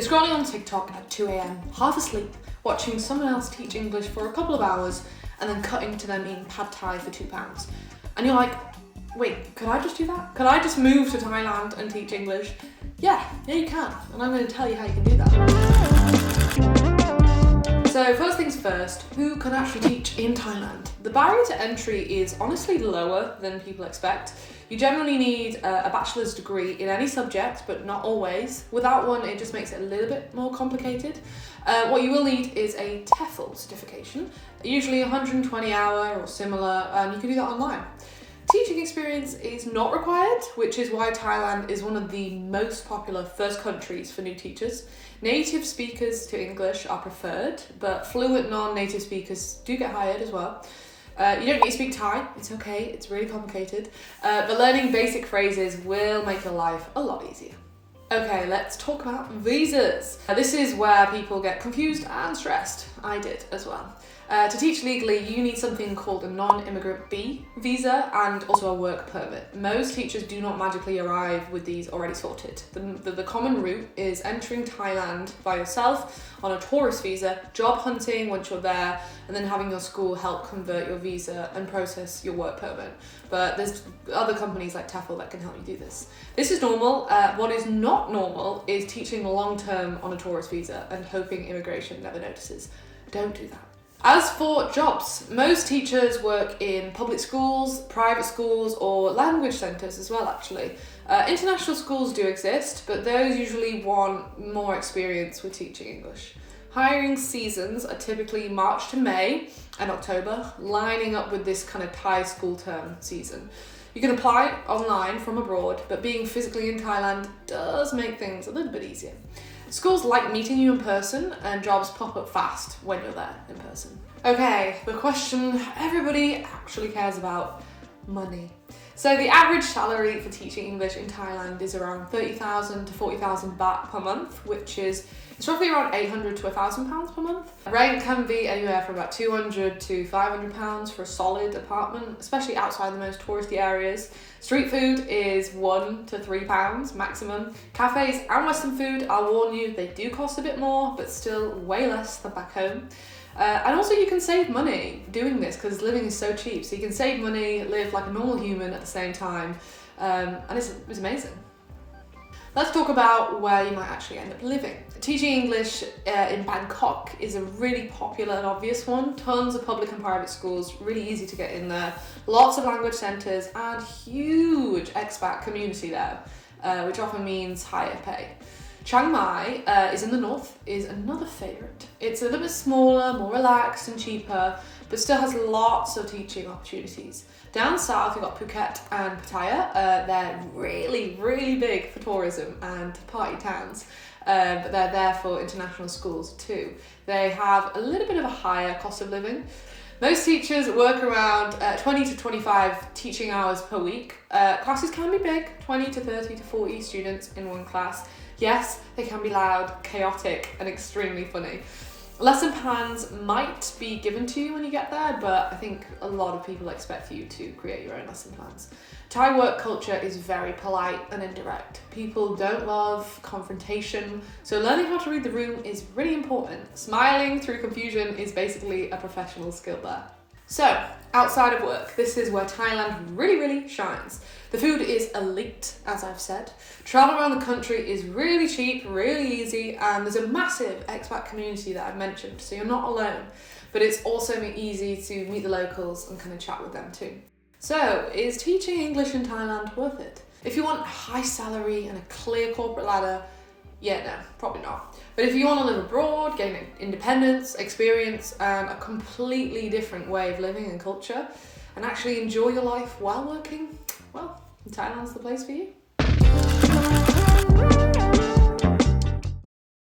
scrolling on TikTok at 2 a.m, half asleep, watching someone else teach English for a couple of hours, and then cutting to them eating pad thai for £2. And you're like, wait, could I just do that? Could I just move to Thailand and teach English? Yeah, you can. And I'm going to tell you how you can do that. So first things first, who can actually teach in Thailand? The barrier to entry is honestly lower than people expect. You generally need a bachelor's degree in any subject, but not always. Without one, it just makes it a little bit more complicated. What you will need is a TEFL certification, usually 120 hour or similar, and you can do that online. Teaching experience is not required, which is why Thailand is one of the most popular first countries for new teachers. Native speakers to English are preferred, but fluent non-native speakers do get hired as well. You don't need to speak Thai, it's okay, it's really complicated, but learning basic phrases will make your life a lot easier. Okay, let's talk about visas. This is where people get confused and stressed. I did as well. To teach legally, you need something called a non-immigrant B visa and also a work permit. Most teachers do not magically arrive with these already sorted. The common route is entering Thailand by yourself on a tourist visa, job hunting once you're there, and then having your school help convert your visa and process your work permit. But there's other companies like TEFL that can help you do this. This is normal. What is not normal is teaching long-term on a tourist visa and hoping immigration never notices. Don't do that. As for jobs, most teachers work in public schools, private schools, or language centres as well, actually. International schools do exist, but those usually want more experience with teaching English. Hiring seasons are typically March to May and October, lining up with this kind of Thai school term season. You can apply online from abroad, but being physically in Thailand does make things a little bit easier. Schools like meeting you in person, and jobs pop up fast when you're there in person. Okay, the question everybody actually cares about: money. So the average salary for teaching English in Thailand is around 30,000 to 40,000 baht per month, which is it's roughly around 800 to 1,000 pounds per month. Rent can be anywhere from about 200 to 500 pounds for a solid apartment, especially outside the most touristy areas. Street food is 1 to 3 pounds maximum. Cafes and Western food, I'll warn you, they do cost a bit more, but still way less than back home. And also you can save money doing this because living is so cheap. So you can save money, live like a normal human at the same time, and it's amazing. Let's talk about where you might actually end up living. Teaching English in Bangkok is a really popular and obvious one. Tons of public and private schools, really easy to get in there. Lots of language centres and huge expat community there, which often means higher pay. Chiang Mai is in the north, is another favourite. It's a little bit smaller, more relaxed and cheaper, but still has lots of teaching opportunities. Down south, you've got Phuket and Pattaya. They're really, really big for tourism and party towns, but they're there for international schools too. They have a little bit of a higher cost of living. Most teachers work around 20 to 25 teaching hours per week. Classes can be big, 20 to 30 to 40 students in one class. Yes, they can be loud, chaotic, and extremely funny. Lesson plans might be given to you when you get there, but I think a lot of people expect you to create your own lesson plans. Thai work culture is very polite and indirect. People don't love confrontation, so learning how to read the room is really important. Smiling through confusion is basically a professional skill there. So, outside of work, this is where Thailand really, really shines. The food is elite, as I've said. Travel around the country is really cheap, really easy, and there's a massive expat community that I've mentioned, so you're not alone. But it's also easy to meet the locals and kind of chat with them too. So, is teaching English in Thailand worth it? If you want a high salary and a clear corporate ladder, yeah, no, probably not. But if you want to live abroad, gain independence, experience, and a completely different way of living and culture, and actually enjoy your life while working, well, Thailand's the place for you.